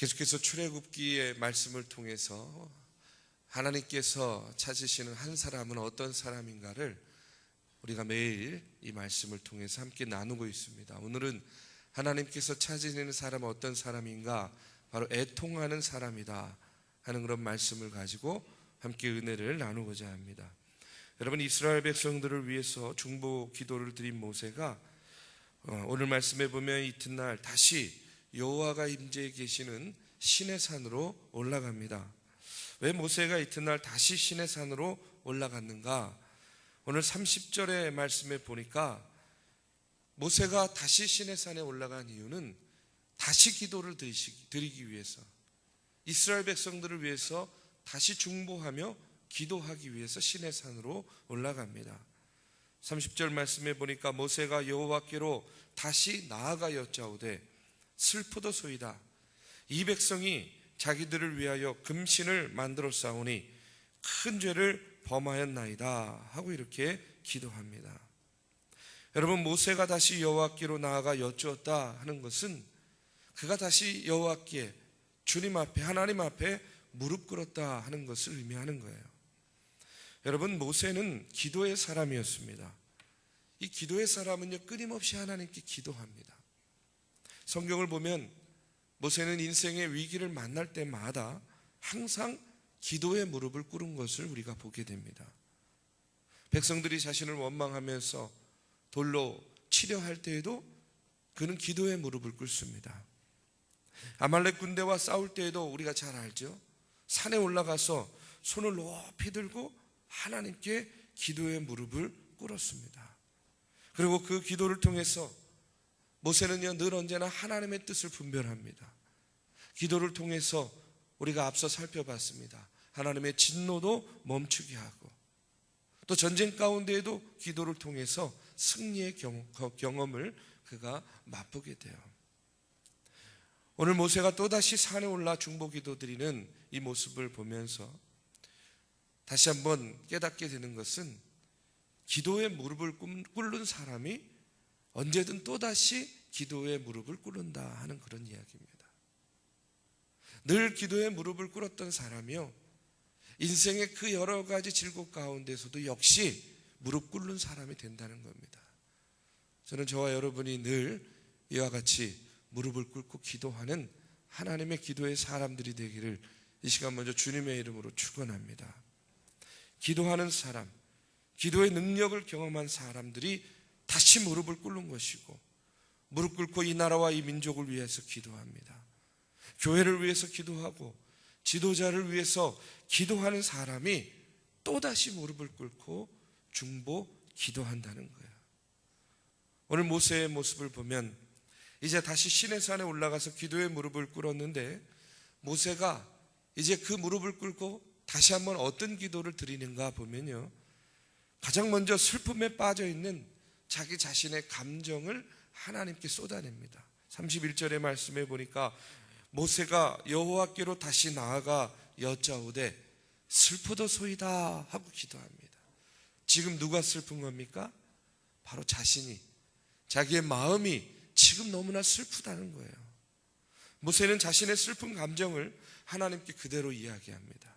계속해서 출애굽기의 말씀을 통해서 하나님께서 찾으시는 한 사람은 어떤 사람인가를 우리가 매일 이 말씀을 통해서 함께 나누고 있습니다. 오늘은 하나님께서 찾으시는 사람은 어떤 사람인가? 바로 애통하는 사람이다 하는 그런 말씀을 가지고 함께 은혜를 나누고자 합니다. 여러분, 이스라엘 백성들을 위해서 중보 기도를 드린 모세가 오늘 말씀에 보면 이튿날 다시 여호와가 임재해 계시는 시내산으로 올라갑니다. 왜 모세가 이튿날 다시 시내산으로 올라갔는가? 오늘 30절의 말씀에 보니까 모세가 다시 시내산에 올라간 이유는 다시 기도를 드리기 위해서, 이스라엘 백성들을 위해서 다시 중보하며 기도하기 위해서 시내산으로 올라갑니다. 30절 말씀에 보니까 모세가 여호와께로 다시 나아가 여짜오되 슬프도소이다. 이 백성이 자기들을 위하여 금신을 만들어 싸우니 큰 죄를 범하였나이다 하고 이렇게 기도합니다. 여러분, 모세가 다시 여호와께로 나아가 여쭈었다 하는 것은 그가 다시 여호와께, 주님 앞에, 하나님 앞에 무릎 꿇었다 하는 것을 의미하는 거예요. 여러분, 모세는 기도의 사람이었습니다. 이 기도의 사람은요, 끊임없이 하나님께 기도합니다. 성경을 보면 모세는 인생의 위기를 만날 때마다 항상 기도의 무릎을 꿇은 것을 우리가 보게 됩니다. 백성들이 자신을 원망하면서 돌로 치려 할 때에도 그는 기도의 무릎을 꿇습니다. 아말렉 군대와 싸울 때에도 우리가 잘 알죠. 산에 올라가서 손을 높이 들고 하나님께 기도의 무릎을 꿇었습니다. 그리고 그 기도를 통해서 모세는요, 늘 언제나 하나님의 뜻을 분별합니다. 기도를 통해서 우리가 앞서 살펴봤습니다. 하나님의 진노도 멈추게 하고, 또 전쟁 가운데에도 기도를 통해서 승리의 경험을 그가 맛보게 돼요. 오늘 모세가 또다시 산에 올라 중보기도 드리는 이 모습을 보면서 다시 한번 깨닫게 되는 것은 기도의 무릎을 꿇는 사람이 언제든 또다시 기도의 무릎을 꿇는다 하는 그런 이야기입니다. 늘 기도의 무릎을 꿇었던 사람이요, 인생의 그 여러 가지 질곡 가운데서도 역시 무릎 꿇는 사람이 된다는 겁니다. 저는 저와 여러분이 늘 이와 같이 무릎을 꿇고 기도하는 하나님의 기도의 사람들이 되기를 이 시간 먼저 주님의 이름으로 축원합니다. 기도하는 사람, 기도의 능력을 경험한 사람들이 다시 무릎을 꿇는 것이고, 무릎 꿇고 이 나라와 이 민족을 위해서 기도합니다. 교회를 위해서 기도하고 지도자를 위해서 기도하는 사람이 또다시 무릎을 꿇고 중보 기도한다는 거예요. 오늘 모세의 모습을 보면 이제 다시 시내산에 올라가서 기도의 무릎을 꿇었는데, 모세가 이제 그 무릎을 꿇고 다시 한번 어떤 기도를 드리는가 보면요, 가장 먼저 슬픔에 빠져 있는 자기 자신의 감정을 하나님께 쏟아냅니다. 31절의 말씀에 보니까 모세가 여호와께로 다시 나아가 여짜오되 슬프도소이다 하고 기도합니다. 지금 누가 슬픈 겁니까? 바로 자신이, 자기의 마음이 지금 너무나 슬프다는 거예요. 모세는 자신의 슬픈 감정을 하나님께 그대로 이야기합니다.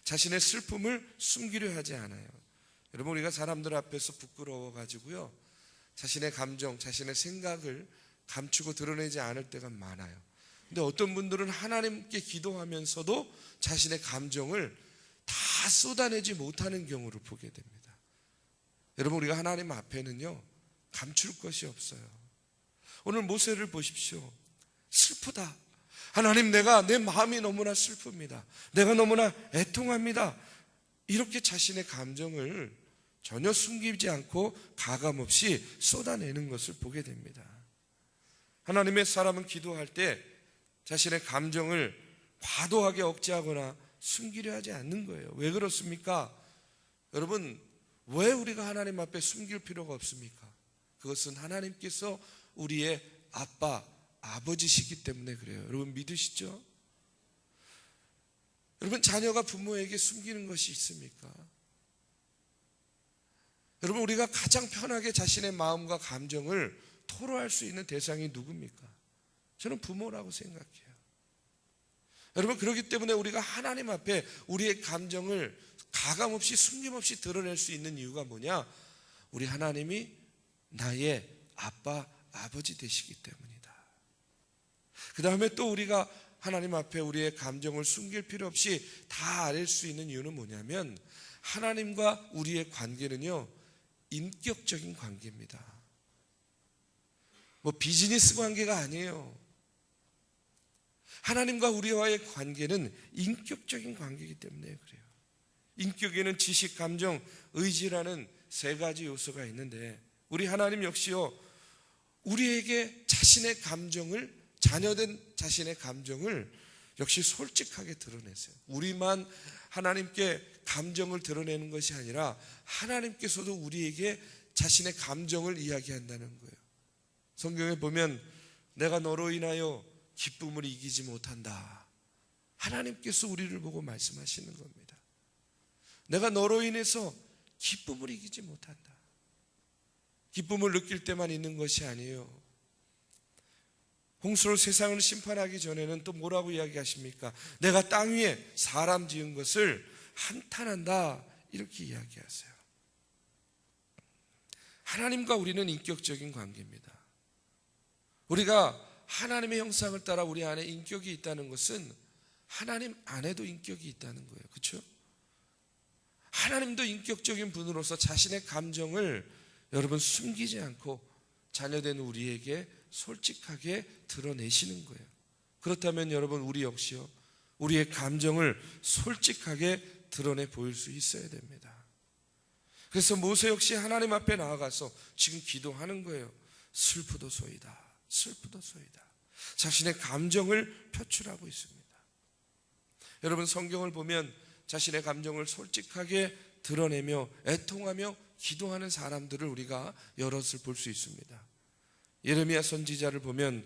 자신의 슬픔을 숨기려 하지 않아요. 여러분, 우리가 사람들 앞에서 부끄러워가지고요, 자신의 감정, 자신의 생각을 감추고 드러내지 않을 때가 많아요. 근데 어떤 분들은 하나님께 기도하면서도 자신의 감정을 다 쏟아내지 못하는 경우를 보게 됩니다. 여러분, 우리가 하나님 앞에는요, 감출 것이 없어요. 오늘 모세를 보십시오. 슬프다. 하나님, 내 마음이 너무나 슬픕니다. 내가 너무나 애통합니다. 이렇게 자신의 감정을 전혀 숨기지 않고 가감없이 쏟아내는 것을 보게 됩니다. 하나님의 사람은 기도할 때 자신의 감정을 과도하게 억제하거나 숨기려 하지 않는 거예요. 왜 그렇습니까? 여러분, 왜 우리가 하나님 앞에 숨길 필요가 없습니까? 그것은 하나님께서 우리의 아빠, 아버지시기 때문에 그래요. 여러분, 믿으시죠? 여러분, 자녀가 부모에게 숨기는 것이 있습니까? 여러분, 우리가 가장 편하게 자신의 마음과 감정을 토로할 수 있는 대상이 누굽니까? 저는 부모라고 생각해요. 여러분, 그렇기 때문에 우리가 하나님 앞에 우리의 감정을 가감없이 숨김없이 드러낼 수 있는 이유가 뭐냐? 우리 하나님이 나의 아빠, 아버지 되시기 때문이다. 그 다음에 또 우리가 하나님 앞에 우리의 감정을 숨길 필요 없이 다 알릴 수 있는 이유는 뭐냐면, 하나님과 우리의 관계는요, 인격적인 관계입니다. 뭐 비즈니스 관계가 아니에요. 하나님과 우리와의 관계는 인격적인 관계이기 때문에 그래요. 인격에는 지식, 감정, 의지라는 세 가지 요소가 있는데, 우리 하나님 역시요, 우리에게 자신의 감정을, 자녀된 자신의 감정을 역시 솔직하게 드러내세요. 우리만 하나님께 감정을 드러내는 것이 아니라 하나님께서도 우리에게 자신의 감정을 이야기한다는 거예요. 성경에 보면 내가 너로 인하여 기쁨을 이기지 못한다. 하나님께서 우리를 보고 말씀하시는 겁니다. 내가 너로 인해서 기쁨을 이기지 못한다. 기쁨을 느낄 때만 있는 것이 아니에요. 홍수로 세상을 심판하기 전에는 또 뭐라고 이야기하십니까? 내가 땅 위에 사람 지은 것을 한탄한다, 이렇게 이야기하세요. 하나님과 우리는 인격적인 관계입니다. 우리가 하나님의 형상을 따라 우리 안에 인격이 있다는 것은 하나님 안에도 인격이 있다는 거예요. 그렇죠? 하나님도 인격적인 분으로서 자신의 감정을 여러분 숨기지 않고 자녀된 우리에게 솔직하게 드러내시는 거예요. 그렇다면 여러분, 우리 역시요, 우리의 감정을 솔직하게 드러내 보일 수 있어야 됩니다. 그래서 모세 역시 하나님 앞에 나아가서 지금 기도하는 거예요. 슬프도소이다, 슬프도소이다. 자신의 감정을 표출하고 있습니다. 여러분, 성경을 보면 자신의 감정을 솔직하게 드러내며 애통하며 기도하는 사람들을 우리가 여럿을 볼 수 있습니다. 예레미야 선지자를 보면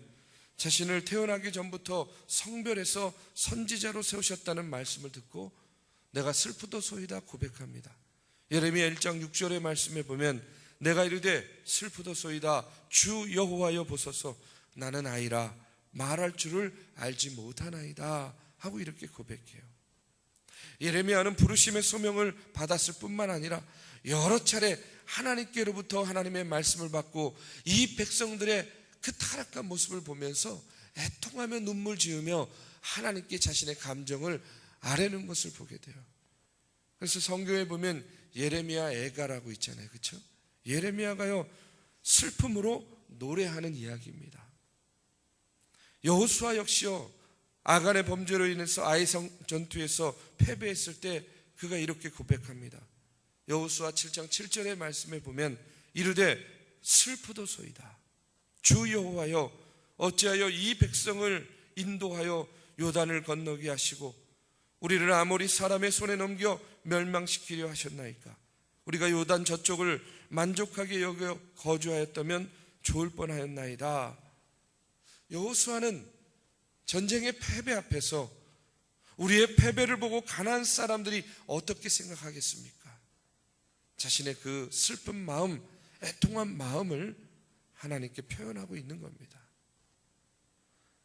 자신을 태어나기 전부터 성별해서 선지자로 세우셨다는 말씀을 듣고 내가 슬프도소이다 고백합니다. 예레미야 1장 6절의 말씀에 보면 내가 이르되 슬프도소이다 주 여호와여 보소서 나는 아이라 말할 줄을 알지 못하나이다 하고 이렇게 고백해요. 예레미야는 부르심의 소명을 받았을 뿐만 아니라 여러 차례 하나님께로부터 하나님의 말씀을 받고 이 백성들의 그 타락한 모습을 보면서 애통하며 눈물 지으며 하나님께 자신의 감정을 아뢰는 것을 보게 돼요. 그래서 성경에 보면 예레미야 애가라고 있잖아요. 그렇죠? 예레미야가요, 슬픔으로 노래하는 이야기입니다. 여호수아 역시요, 아간의 범죄로 인해서 아이성 전투에서 패배했을 때 그가 이렇게 고백합니다. 여호수아 7장 7절의 말씀에 보면 이르되 슬프도소이다 주 여호와여 어찌하여 이 백성을 인도하여 요단을 건너게 하시고 우리를 아모리 사람의 손에 넘겨 멸망시키려 하셨나이까. 우리가 요단 저쪽을 만족하게 여겨 거주하였다면 좋을 뻔하였나이다. 여호수아는 전쟁의 패배 앞에서 우리의 패배를 보고 가나안 사람들이 어떻게 생각하겠습니까? 자신의 그 슬픈 마음, 애통한 마음을 하나님께 표현하고 있는 겁니다.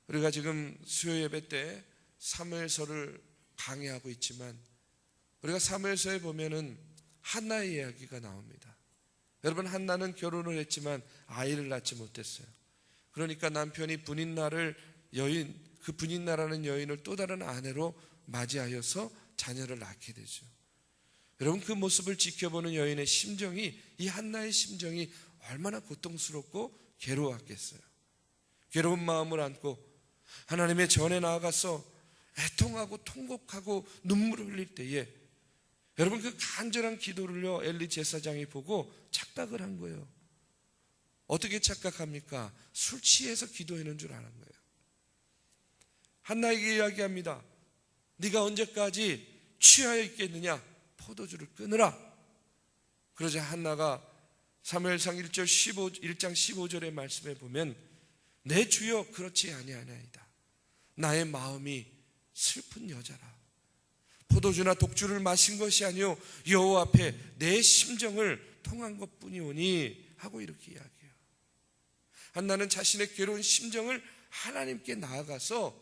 우리가 지금 수요 예배 때 사무엘서를 강의하고 있지만 우리가 사무엘서에 보면은 한나의 이야기가 나옵니다. 여러분, 한나는 결혼을 했지만 아이를 낳지 못했어요. 그러니까 남편이 그 분인나라는 여인을 또 다른 아내로 맞이하여서 자녀를 낳게 되죠. 여러분, 그 모습을 지켜보는 여인의 심정이, 이 한나의 심정이 얼마나 고통스럽고 괴로웠겠어요. 괴로운 마음을 안고 하나님의 전에 나아가서 애통하고 통곡하고 눈물을 흘릴 때에 여러분, 그 간절한 기도를요, 엘리 제사장이 보고 착각을 한 거예요. 어떻게 착각합니까? 술 취해서 기도하는 줄 아는 거예요. 한나에게 이야기합니다. 네가 언제까지 취하여 있겠느냐? 포도주를 끊으라. 그러자 한나가 사무엘상 1장 15절의 말씀에 보면 내 주여 그렇지 아니하나이다. 나의 마음이 슬픈 여자라. 포도주나 독주를 마신 것이 아니요 여호와 앞에 내 심정을 통한 것뿐이오니 하고 이렇게 이야기해요. 한나는 자신의 괴로운 심정을 하나님께 나아가서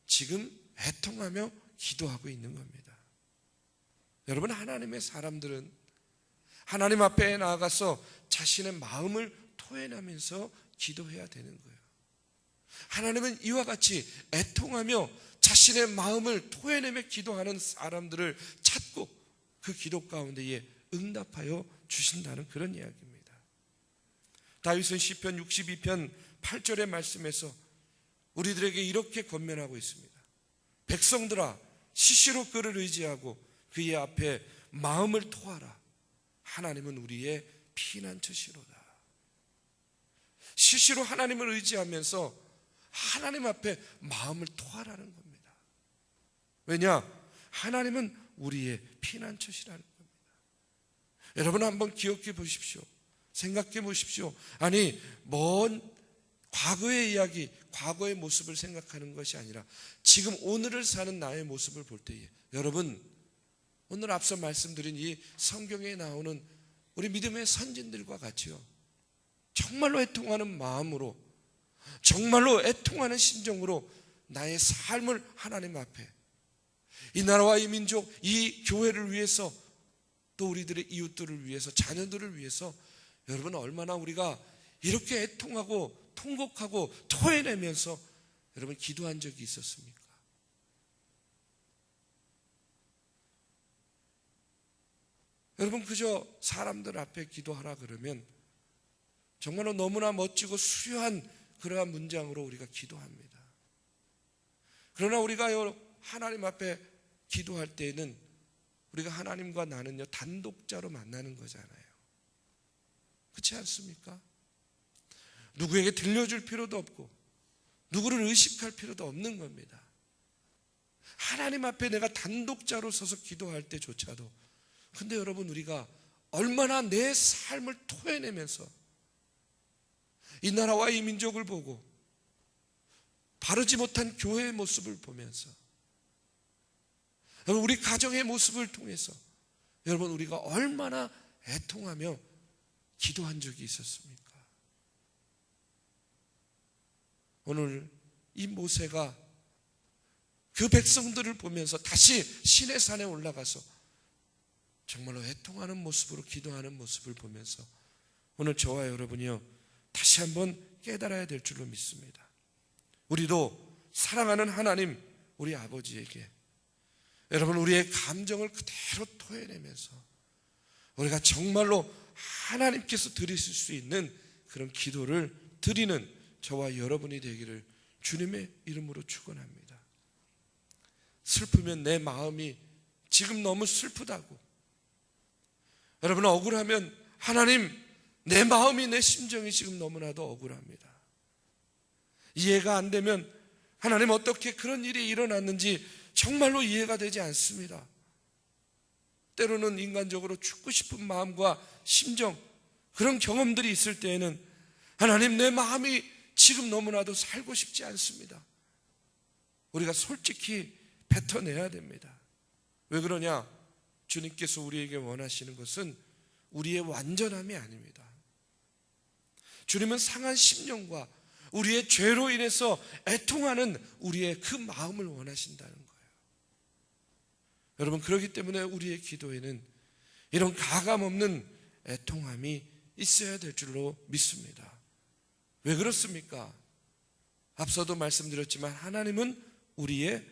지금 애통하며 기도하고 있는 겁니다. 여러분, 하나님의 사람들은 하나님 앞에 나아가서 자신의 마음을 토해내면서 기도해야 되는 거예요. 하나님은 이와 같이 애통하며 자신의 마음을 토해내며 기도하는 사람들을 찾고 그 기도 가운데에 응답하여 주신다는 그런 이야기입니다. 다윗은 시편 62편 8절의 말씀에서 우리들에게 이렇게 권면하고 있습니다. 백성들아, 시시로 그를 의지하고 그의 앞에 마음을 토하라. 하나님은 우리의 피난처시로다. 시시로 하나님을 의지하면서 하나님 앞에 마음을 토하라는 겁니다. 왜냐? 하나님은 우리의 피난처시라는 겁니다. 여러분, 한번 기억해 보십시오. 생각해 보십시오. 아니, 먼 과거의 이야기, 과거의 모습을 생각하는 것이 아니라 지금 오늘을 사는 나의 모습을 볼 때에, 여러분, 오늘 앞서 말씀드린 이 성경에 나오는 우리 믿음의 선진들과 같이요, 정말로 애통하는 마음으로, 정말로 애통하는 심정으로 나의 삶을 하나님 앞에, 이 나라와 이 민족, 이 교회를 위해서, 또 우리들의 이웃들을 위해서, 자녀들을 위해서, 여러분, 얼마나 우리가 이렇게 애통하고 통곡하고 토해내면서 여러분 기도한 적이 있었습니까? 여러분, 그저 사람들 앞에 기도하라 그러면 정말로 너무나 멋지고 수려한 그러한 문장으로 우리가 기도합니다. 그러나 우리가 하나님 앞에 기도할 때에는 우리가 하나님과 나는요, 단독자로 만나는 거잖아요. 그렇지 않습니까? 누구에게 들려줄 필요도 없고 누구를 의식할 필요도 없는 겁니다. 하나님 앞에 내가 단독자로 서서 기도할 때조차도, 근데 여러분, 우리가 얼마나 내 삶을 토해내면서 이 나라와 이 민족을 보고 바르지 못한 교회의 모습을 보면서, 여러분, 우리 가정의 모습을 통해서 여러분, 우리가 얼마나 애통하며 기도한 적이 있었습니까? 오늘 이 모세가 그 백성들을 보면서 다시 시내산에 올라가서 정말로 애통하는 모습으로 기도하는 모습을 보면서 오늘 저와 여러분이요, 다시 한번 깨달아야 될 줄로 믿습니다. 우리도 사랑하는 하나님, 우리 아버지에게 여러분, 우리의 감정을 그대로 토해내면서 우리가 정말로 하나님께서 들으실 수 있는 그런 기도를 드리는 저와 여러분이 되기를 주님의 이름으로 축원합니다. 슬프면 내 마음이 지금 너무 슬프다고, 여러분, 억울하면 하나님, 내 마음이, 내 심정이 지금 너무나도 억울합니다. 이해가 안 되면 하나님, 어떻게 그런 일이 일어났는지 정말로 이해가 되지 않습니다. 때로는 인간적으로 죽고 싶은 마음과 심정, 그런 경험들이 있을 때에는 하나님, 내 마음이 지금 너무나도 살고 싶지 않습니다. 우리가 솔직히 뱉어내야 됩니다. 왜 그러냐? 주님께서 우리에게 원하시는 것은 우리의 완전함이 아닙니다. 주님은 상한 심령과 우리의 죄로 인해서 애통하는 우리의 그 마음을 원하신다는 거예요. 여러분, 그렇기 때문에 우리의 기도에는 이런 가감 없는 애통함이 있어야 될 줄로 믿습니다. 왜 그렇습니까? 앞서도 말씀드렸지만 하나님은 우리의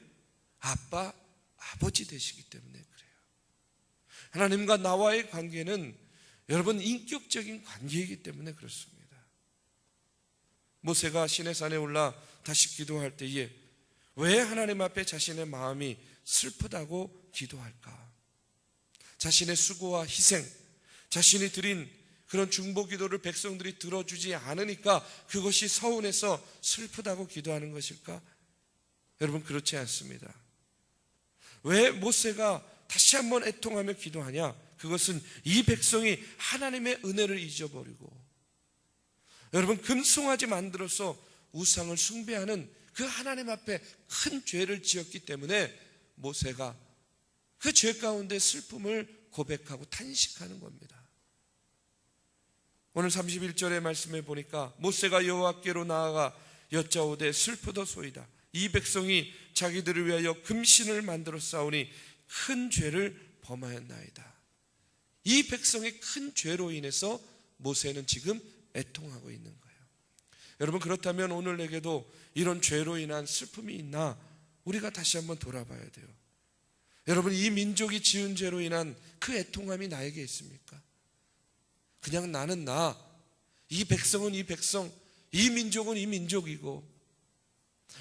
아빠, 아버지 되시기 때문에 그래요. 하나님과 나와의 관계는 여러분 인격적인 관계이기 때문에 그렇습니다. 모세가 시내산에 올라 다시 기도할 때에 왜 하나님 앞에 자신의 마음이 슬프다고 기도할까? 자신의 수고와 희생, 자신이 드린 그런 중보 기도를 백성들이 들어주지 않으니까 그것이 서운해서 슬프다고 기도하는 것일까? 여러분, 그렇지 않습니다. 왜 모세가 다시 한번 애통하며 기도하냐? 그것은 이 백성이 하나님의 은혜를 잊어버리고 여러분, 금송아지 만들어서 우상을 숭배하는 그 하나님 앞에 큰 죄를 지었기 때문에 모세가 그 죄 가운데 슬픔을 고백하고 탄식하는 겁니다. 오늘 31절의 말씀에 보니까 모세가 여호와께로 나아가 여짜오되 슬프도소이다. 이 백성이 자기들을 위하여 금신을 만들어 쌓으니 큰 죄를 범하였나이다. 이 백성의 큰 죄로 인해서 모세는 지금 애통하고 있는 거예요. 여러분, 그렇다면 오늘 내게도 이런 죄로 인한 슬픔이 있나 우리가 다시 한번 돌아봐야 돼요. 여러분, 이 민족이 지은 죄로 인한 그 애통함이 나에게 있습니까? 그냥 나는 나, 이 백성은 이 백성, 이 민족은 이 민족이고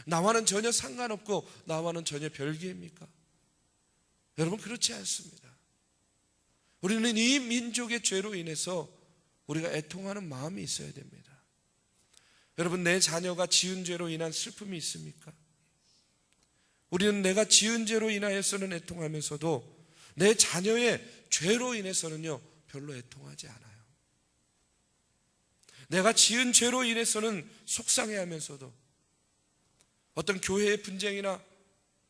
나와는 전혀 상관없고 나와는 전혀 별개입니까? 여러분, 그렇지 않습니다. 우리는 이 민족의 죄로 인해서 우리가 애통하는 마음이 있어야 됩니다. 여러분, 내 자녀가 지은 죄로 인한 슬픔이 있습니까? 우리는 내가 지은 죄로 인하여서는 애통하면서도 내 자녀의 죄로 인해서는요 별로 애통하지 않아요. 내가 지은 죄로 인해서는 속상해하면서도 어떤 교회의 분쟁이나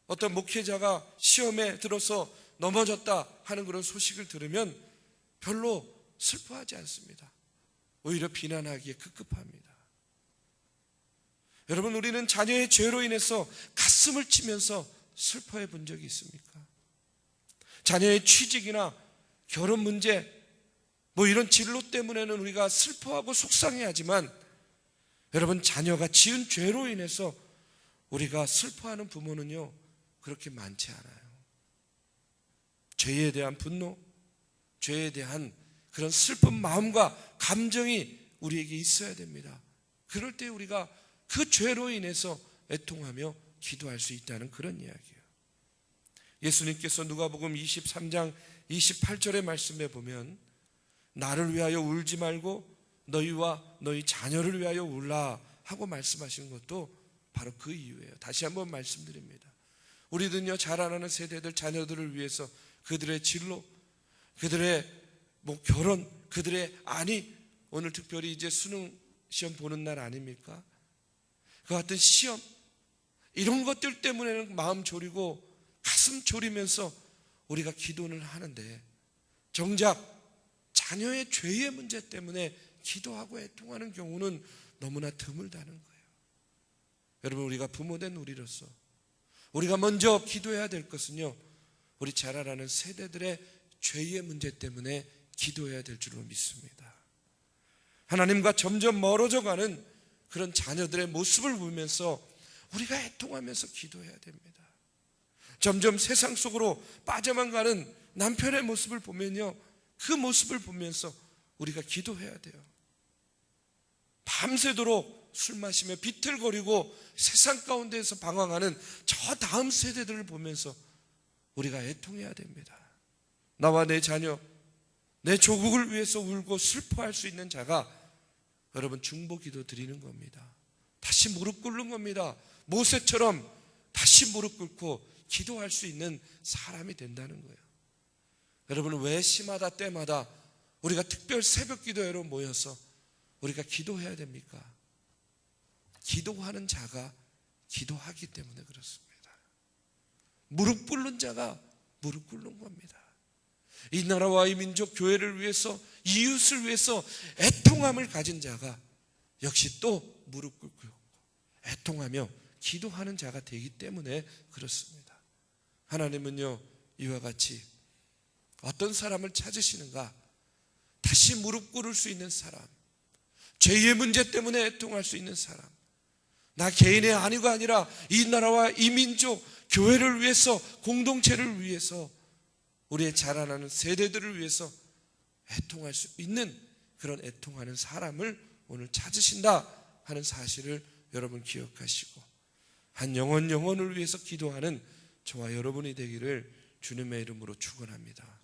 어떤 목회자가 시험에 들어서 넘어졌다 하는 그런 소식을 들으면 별로 슬퍼하지 않습니다. 오히려 비난하기에 급급합니다. 여러분, 우리는 자녀의 죄로 인해서 가슴을 치면서 슬퍼해 본 적이 있습니까? 자녀의 취직이나 결혼 문제, 이런 진로 때문에는 우리가 슬퍼하고 속상해하지만 여러분, 자녀가 지은 죄로 인해서 우리가 슬퍼하는 부모는요 그렇게 많지 않아요. 죄에 대한 분노, 죄에 대한 그런 슬픈 마음과 감정이 우리에게 있어야 됩니다. 그럴 때 우리가 그 죄로 인해서 애통하며 기도할 수 있다는 그런 이야기예요. 예수님께서 누가복음 23장 28절의 말씀에 보면 나를 위하여 울지 말고 너희와 너희 자녀를 위하여 울라 하고 말씀하시는 것도 바로 그 이유예요. 다시 한번 말씀드립니다. 우리는요 자라나는 세대들 자녀들을 위해서 그들의 진로, 그들의 결혼, 그들의 아니, 오늘 특별히 이제 수능 시험 보는 날 아닙니까? 그 같은 시험, 이런 것들 때문에는 마음 졸이고 가슴 졸이면서 우리가 기도를 하는데 정작 자녀의 죄의 문제 때문에 기도하고 애통하는 경우는 너무나 드물다는 거예요. 여러분, 우리가 부모된 우리로서 우리가 먼저 기도해야 될 것은요 우리 자라나는 세대들의 죄의 문제 때문에 기도해야 될 줄로 믿습니다. 하나님과 점점 멀어져가는 그런 자녀들의 모습을 보면서 우리가 애통하면서 기도해야 됩니다. 점점 세상 속으로 빠져만 가는 남편의 모습을 보면요 그 모습을 보면서 우리가 기도해야 돼요. 밤새도록 술 마시며 비틀거리고 세상 가운데에서 방황하는 저 다음 세대들을 보면서 우리가 애통해야 됩니다. 나와 내 자녀, 내 조국을 위해서 울고 슬퍼할 수 있는 자가 여러분 중보기도 드리는 겁니다. 다시 무릎 꿇는 겁니다. 모세처럼 다시 무릎 꿇고 기도할 수 있는 사람이 된다는 거예요. 여러분, 왜 시마다 때마다 우리가 특별 새벽 기도회로 모여서 우리가 기도해야 됩니까? 기도하는 자가 기도하기 때문에 그렇습니다. 무릎 꿇는 자가 무릎 꿇는 겁니다. 이 나라와 이 민족 교회를 위해서 이웃을 위해서 애통함을 가진 자가 역시 또 무릎 꿇고 애통하며 기도하는 자가 되기 때문에 그렇습니다. 하나님은요 이와 같이 어떤 사람을 찾으시는가? 다시 무릎 꿇을 수 있는 사람, 죄의 문제 때문에 애통할 수 있는 사람, 나 개인의 안위가 아니라 이 나라와 이 민족 교회를 위해서, 공동체를 위해서, 우리의 자라나는 세대들을 위해서 애통할 수 있는 그런 애통하는 사람을 오늘 찾으신다 하는 사실을 여러분 기억하시고 한 영혼을 위해서 기도하는 저와 여러분이 되기를 주님의 이름으로 축원합니다.